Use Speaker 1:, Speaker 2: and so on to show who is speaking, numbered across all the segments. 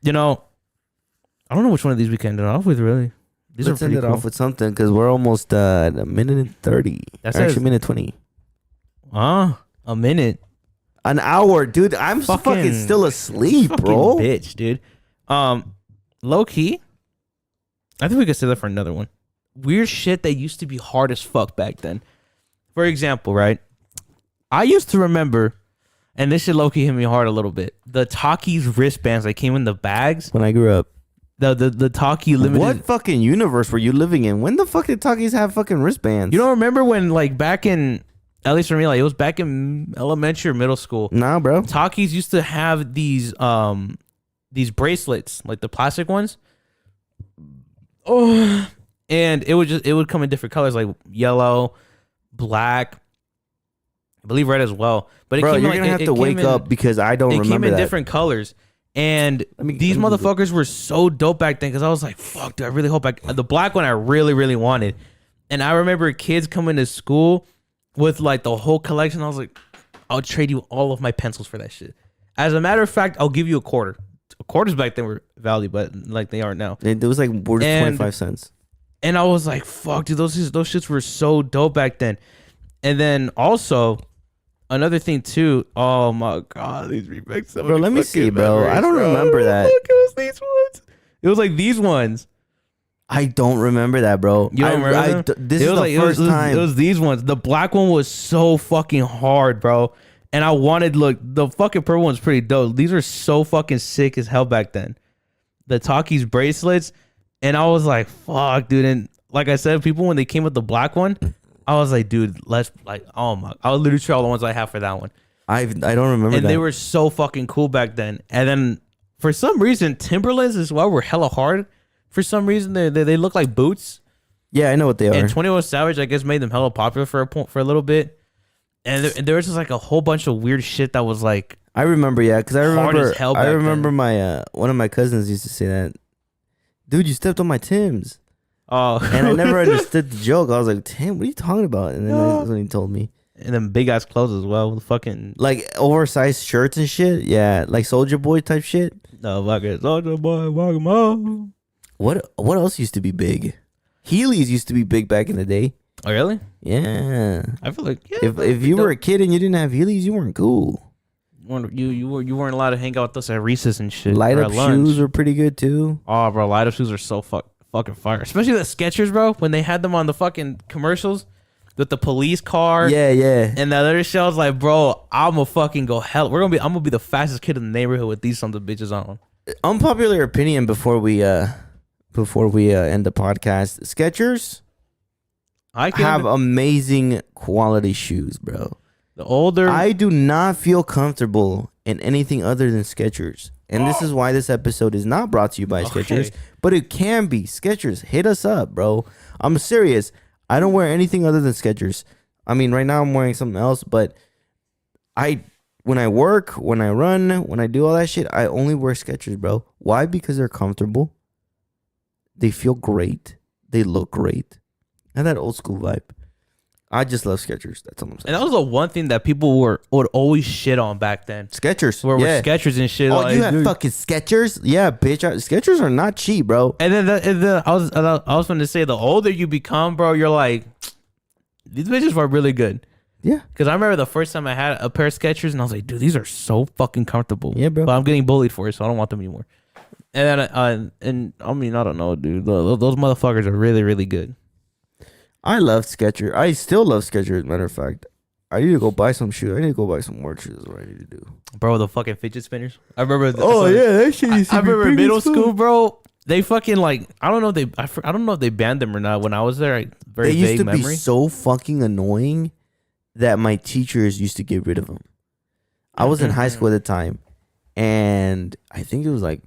Speaker 1: You know, I don't know which one of these we can end it off with, really. These
Speaker 2: Let's
Speaker 1: are
Speaker 2: end
Speaker 1: pretty
Speaker 2: it
Speaker 1: cool.
Speaker 2: off with something because we're almost at a minute and 30.
Speaker 1: That
Speaker 2: Or actually,
Speaker 1: says-
Speaker 2: minute 20.
Speaker 1: A minute.
Speaker 2: An hour, dude. I'm fucking still asleep,
Speaker 1: fucking
Speaker 2: bro.
Speaker 1: bitch, dude. Low key, I think we could say that for another one. Weird shit that used to be hard as fuck back then. For example, right? I used to remember, and this shit low key hit me hard a little bit. The Takis wristbands that came in the bags.
Speaker 2: When I grew up.
Speaker 1: The Taki limited.
Speaker 2: What fucking universe were you living in? When the fuck did Takis have fucking wristbands?
Speaker 1: You don't remember when, like, back in, at least for me, like, it was back in elementary or middle school.
Speaker 2: Nah, bro.
Speaker 1: Takis used to have these bracelets, like the plastic ones. Oh, and it would come in different colors, like yellow, black, I believe red as well. But it
Speaker 2: Bro,
Speaker 1: came
Speaker 2: you're
Speaker 1: in,
Speaker 2: gonna have to wake up because I don't remember
Speaker 1: came in
Speaker 2: that.
Speaker 1: different colors. And these motherfuckers were so dope back then because I was like, fuck, dude, I really hope the black one I really, really wanted. And I remember kids coming to school with like the whole collection. I was like, I'll trade you all of my pencils for that shit. As a matter of fact, I'll give you a quarter. Quarters back then were valued, but like they aren't now.
Speaker 2: It was like worth 25 cents.
Speaker 1: And I was like, fuck, dude, those shits were so dope back then. And then also, another thing too. Oh my god, these remakes.
Speaker 2: Bro, let me see, bro. I don't remember that.
Speaker 1: Look, it was these ones. It was like these ones.
Speaker 2: I don't remember that, bro.
Speaker 1: You don't remember them?
Speaker 2: This is the first time.
Speaker 1: It was these ones. The black one was so fucking hard, bro. And I wanted, look, the fucking purple one's pretty dope. These are so fucking sick as hell back then. The Takis bracelets. And I was like, fuck, dude. And like I said, people, when they came with the black one, I was like, dude, let's, like, oh my, I was literally try all the ones I have for that one.
Speaker 2: I don't remember
Speaker 1: and
Speaker 2: that.
Speaker 1: They were so fucking cool back then. And then for some reason, Timberlands as well were hella hard. For some reason, they look like boots.
Speaker 2: Yeah, I know what they are.
Speaker 1: And 21 Savage, I guess, made them hella popular for a little bit. And there was just like a whole bunch of weird shit that was like,
Speaker 2: I remember, yeah, because I remember,
Speaker 1: I
Speaker 2: remember my one of my cousins used to say that, dude, you stepped on my Timbs.
Speaker 1: Oh,
Speaker 2: and I never understood the joke. I was like, Tim, what are you talking about? And then that's when he told me.
Speaker 1: And then big ass clothes as well, with fucking
Speaker 2: like oversized shirts and shit. Yeah, like Soldier Boy type shit.
Speaker 1: No, fucking Soldier Boy, walk 'em up.
Speaker 2: What else used to be big? Heelys used to be big back in the day.
Speaker 1: Oh really?
Speaker 2: Yeah.
Speaker 1: I feel like
Speaker 2: if you were a kid and you didn't have Heelys, you weren't cool.
Speaker 1: You weren't allowed to hang out with us at recess and shit.
Speaker 2: Light up shoes were pretty good too.
Speaker 1: Oh, bro, light up shoes are so fucking fire. Especially the Skechers, bro. When they had them on the fucking commercials with the police car.
Speaker 2: Yeah, yeah.
Speaker 1: And the other shit, I was like, bro, I'm gonna fucking go hell. I'm gonna be the fastest kid in the neighborhood with these sons of bitches on.
Speaker 2: Unpopular opinion before we end the podcast. Skechers have amazing quality shoes, bro.
Speaker 1: The older
Speaker 2: I do not feel comfortable in anything other than Skechers. And this is why this episode is not brought to you by Skechers, but it can be. Skechers, hit us up, bro. I'm serious. I don't wear anything other than Skechers. I mean, right now I'm wearing something else, but when I work, when I run, when I do all that shit, I only wear Skechers, bro. Why? Because they're comfortable. They feel great. They look great. And that old school vibe. I just love Skechers. That's all I'm saying.
Speaker 1: And that was the one thing that people would always shit on back then.
Speaker 2: Skechers.
Speaker 1: Where with Skechers and shit.
Speaker 2: Oh,
Speaker 1: like,
Speaker 2: you have fucking Skechers? Yeah, bitch. Skechers are not cheap, bro.
Speaker 1: And then I was going to say, the older you become, bro, you're like, these bitches were really good.
Speaker 2: Yeah.
Speaker 1: Because I remember the first time I had a pair of Skechers and I was like, dude, these are so fucking comfortable.
Speaker 2: Yeah, bro.
Speaker 1: But I'm getting bullied for it, so I don't want them anymore. And then, and I mean, I don't know, dude. Those motherfuckers are really, really good.
Speaker 2: I love Skechers. I still love Skechers, as a matter of fact. I need to go buy some shoes. I need to go buy some more shoes. Is what I need to do.
Speaker 1: Bro, the fucking fidget spinners. I remember.
Speaker 2: That shit used to
Speaker 1: I remember middle
Speaker 2: school.
Speaker 1: school, bro. They fucking like, I don't know if they banned them or not. When I was there, very
Speaker 2: they used
Speaker 1: vague
Speaker 2: to
Speaker 1: memory.
Speaker 2: be so fucking annoying that my teachers used to get rid of them. I was in high school at the time, and I think it was like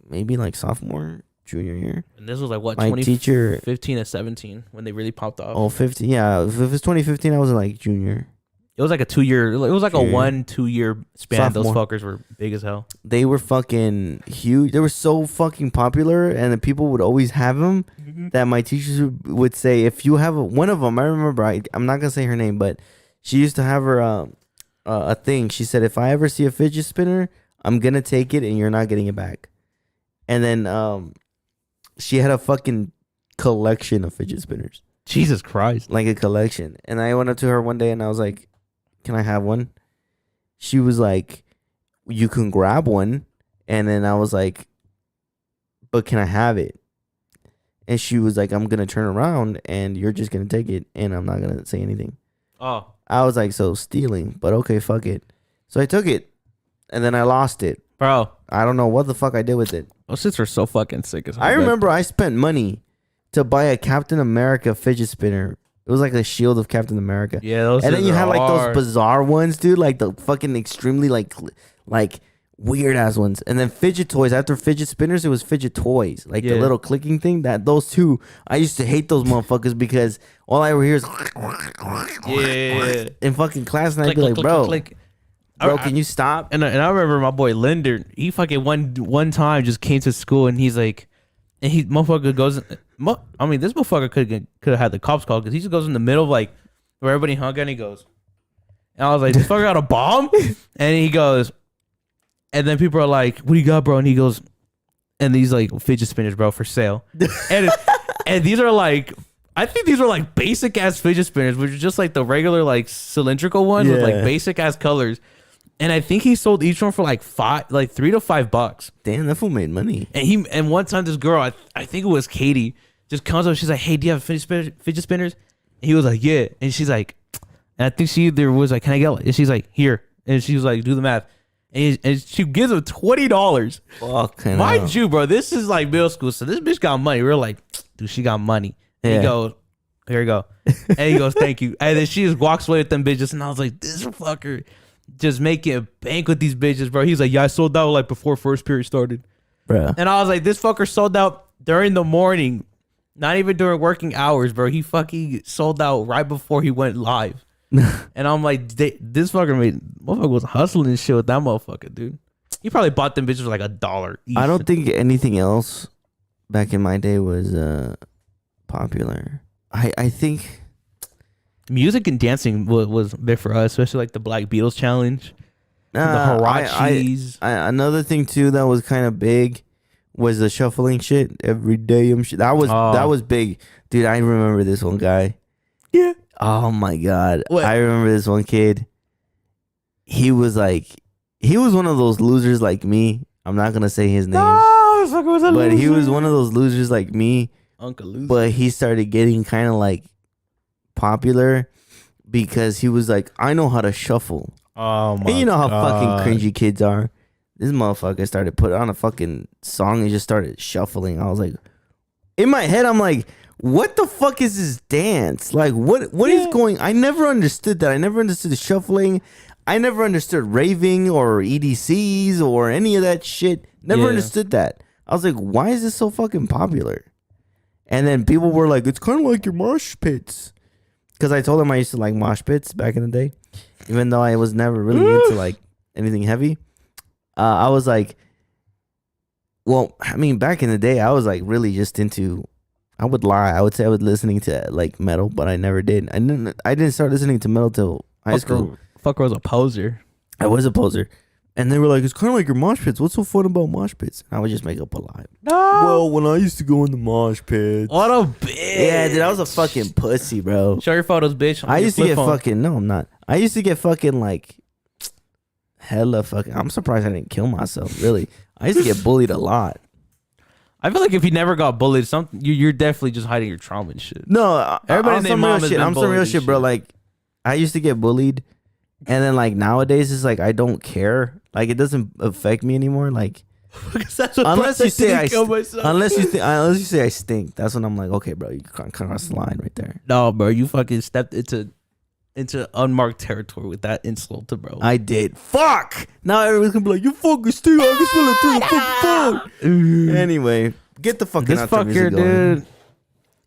Speaker 2: maybe like sophomore, junior year.
Speaker 1: And this was like what,
Speaker 2: my teacher
Speaker 1: 15 to 17 when they really popped off.
Speaker 2: Oh, 15. Yeah, if it was 2015, I was like junior.
Speaker 1: It was like a 2 year. It was like a 1-2 year span.
Speaker 2: Sophomore.
Speaker 1: Those fuckers were big as hell.
Speaker 2: They were fucking huge. They were so fucking popular, and the people would always have them. That my teachers would say, if you have one of them, I remember. I'm not gonna say her name, but she used to have her a thing. She said, if I ever see a fidget spinner, I'm gonna take it, and you're not getting it back. And then she had a fucking collection of fidget spinners.
Speaker 1: Jesus Christ.
Speaker 2: Like a collection. And I went up to her one day and I was like, can I have one? She was like, you can grab one. And then I was like, but can I have it? And she was like, I'm going to turn around and you're just going to take it. And I'm not going to say anything.
Speaker 1: Oh.
Speaker 2: I was like, so stealing. But okay, fuck it. So I took it. And then I lost it.
Speaker 1: Bro.
Speaker 2: I don't know what the fuck I did with it.
Speaker 1: Those shits are so fucking sick.
Speaker 2: I remember I spent money to buy a Captain America fidget spinner. It was like a shield of Captain America.
Speaker 1: Yeah, those.
Speaker 2: And then you had like
Speaker 1: hard.
Speaker 2: those bizarre ones, dude, like the fucking extremely like weird ass ones. And then fidget toys. After fidget spinners, it was fidget toys, like the little clicking thing. That those two, I used to hate those motherfuckers because all I ever hear is in fucking class, and I'd be like, bro, bro, can you stop?
Speaker 1: And I remember my boy Linder. He fucking one time just came to school and he's like, and he motherfucker goes. I mean, this motherfucker could have had the cops called because he just goes in the middle of like where everybody hung out and he goes, and I was like, this fucker got a bomb, and he goes, and then people are like, what do you got, bro? And he goes, and these like fidget spinners, bro, for sale, and these are like. I think these were like basic ass fidget spinners, which are just like the regular like cylindrical ones with like basic ass colors. And I think he sold each one for like $3 to $5.
Speaker 2: Damn, that fool made money.
Speaker 1: And one time this girl, I think it was Katie, just comes up. She's like, "Hey, do you have fidget spinners?" And he was like, "Yeah." And she's like, and I think she either was like, "Can I get one?" And she's like, "Here." And she was like, "Do the math." And she gives him $20.
Speaker 2: Fucking
Speaker 1: Mind you, bro, this is like middle school, so this bitch got money. We're like, dude, she got money. And he goes, "Here you go." And he goes, "Thank you." And then she just walks away with them bitches. And I was like, this fucker just making a bank with these bitches, bro. He's like, "Yeah, I sold out like before first period started."
Speaker 2: Bro.
Speaker 1: And I was like, this fucker sold out during the morning, not even during working hours, bro. He fucking sold out right before he went live. And I'm like, this motherfucker was hustling shit with that motherfucker, dude. He probably bought them bitches for like $1 each.
Speaker 2: I don't think anything else back in my day was popular. I think
Speaker 1: music and dancing was big for us, especially like the Black Beatles challenge, the Hirachis.
Speaker 2: Another thing too that was kind of big was the shuffling shit. Every day shit. That was big, dude. I remember this one guy.
Speaker 1: Yeah.
Speaker 2: Oh my god.
Speaker 1: What?
Speaker 2: I remember this one kid. He was one of those losers like me. I'm not gonna say his name.
Speaker 1: No,
Speaker 2: but he was one of those losers like me.
Speaker 1: Uncle Loser.
Speaker 2: But he started getting kind of like popular because he was like, I know how to shuffle.
Speaker 1: Oh my!
Speaker 2: And you know how
Speaker 1: God.
Speaker 2: fucking cringy kids are. This motherfucker started putting on a fucking song and just started shuffling. I was like, in my head, I'm like, what the fuck is this dance? Like, what is going? I never understood that. I never understood the shuffling. I never understood raving or EDCs or any of that shit. Never understood that. I was like, why is this so fucking popular? And then people were like, it's kind of like your mosh pits. Because I told them I used to like mosh pits back in the day. Even though I was never really into like anything heavy. I was like, well, I mean, back in the day, I was like really just into, I would lie. I would say I was listening to like metal, but I never did. I didn't start listening to metal till high school.
Speaker 1: Fucker was a poser.
Speaker 2: I was a poser. And they were like, it's kind of like your mosh pits. What's so fun about mosh pits? And I would just make up a lie.
Speaker 1: No.
Speaker 2: Well, when I used to go in the mosh pits.
Speaker 1: What a bitch.
Speaker 2: Yeah, dude, I was a fucking pussy, bro.
Speaker 1: Show your photos, bitch.
Speaker 2: I used to get fucking, no, I'm not. I used to get fucking like, hella fucking, I'm surprised I didn't kill myself, really. I used to get bullied a lot.
Speaker 1: I feel like if you never got bullied, you're definitely just hiding your trauma and shit.
Speaker 2: No,
Speaker 1: Everybody
Speaker 2: I'm
Speaker 1: named
Speaker 2: some
Speaker 1: Mom
Speaker 2: real
Speaker 1: has
Speaker 2: shit.
Speaker 1: been
Speaker 2: I'm some
Speaker 1: bullied
Speaker 2: real
Speaker 1: and
Speaker 2: shit, bro.
Speaker 1: shit.
Speaker 2: Like, I used to get bullied. And then like nowadays it's like I don't care. Like it doesn't affect me anymore. Like
Speaker 1: That's what
Speaker 2: unless you say
Speaker 1: unless
Speaker 2: unless you say I stink, that's when I'm like, okay, bro, you can't cross the line right there.
Speaker 1: No, bro, you fucking stepped into unmarked territory with that insult, bro.
Speaker 2: I did. Fuck. Now everyone's gonna be like, you fucking stink. I can smell it through the fucking phone. Anyway, get the fucking
Speaker 1: this fucker, dude.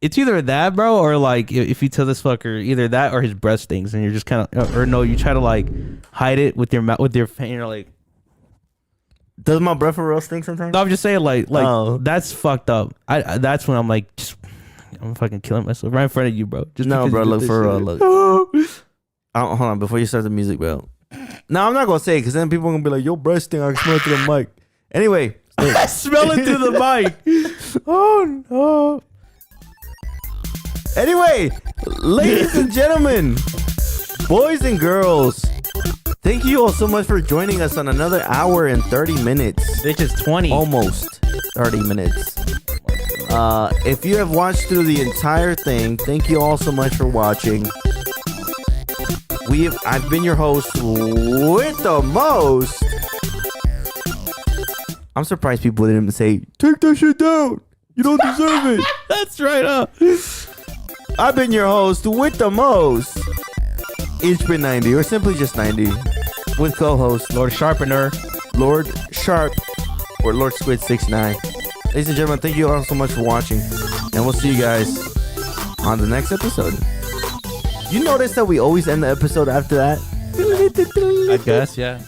Speaker 1: It's either that, bro, or like if you tell this fucker either that or his breath stings, and you're just kind of, or no, you try to like hide it with your mouth, with your fan. You're like,
Speaker 2: does my breath for real stink sometimes?
Speaker 1: No, I'm just saying, like that's fucked up. That's when I'm like, I'm fucking killing myself right in front of you, bro. Just
Speaker 2: no, bro, look for real. Look. Hold on, before you start the music, bro. No, I'm not gonna say it because then people are gonna be like, yo, breath stink. I can smell it through the mic. Anyway,
Speaker 1: I smell it through the mic.
Speaker 2: Oh no. Anyway, ladies and gentlemen, boys and girls, thank you all so much for joining us on another hour and 30 minutes.
Speaker 1: Bitch is 20.
Speaker 2: Almost 30 minutes. If you have watched through the entire thing, thank you all so much for watching. I've been your host with the most. I'm surprised people didn't say, take that shit down. You don't deserve it.
Speaker 1: That's right up.
Speaker 2: I've been your host with the most. It's been 90 or simply just 90 with co-host
Speaker 1: Lord Sharpener,
Speaker 2: Lord Sharp, or Lord Squid 69. Ladies and gentlemen, thank you all so much for watching, and we'll see you guys on the next episode. You notice that we always end the episode after that?
Speaker 1: I guess, yeah.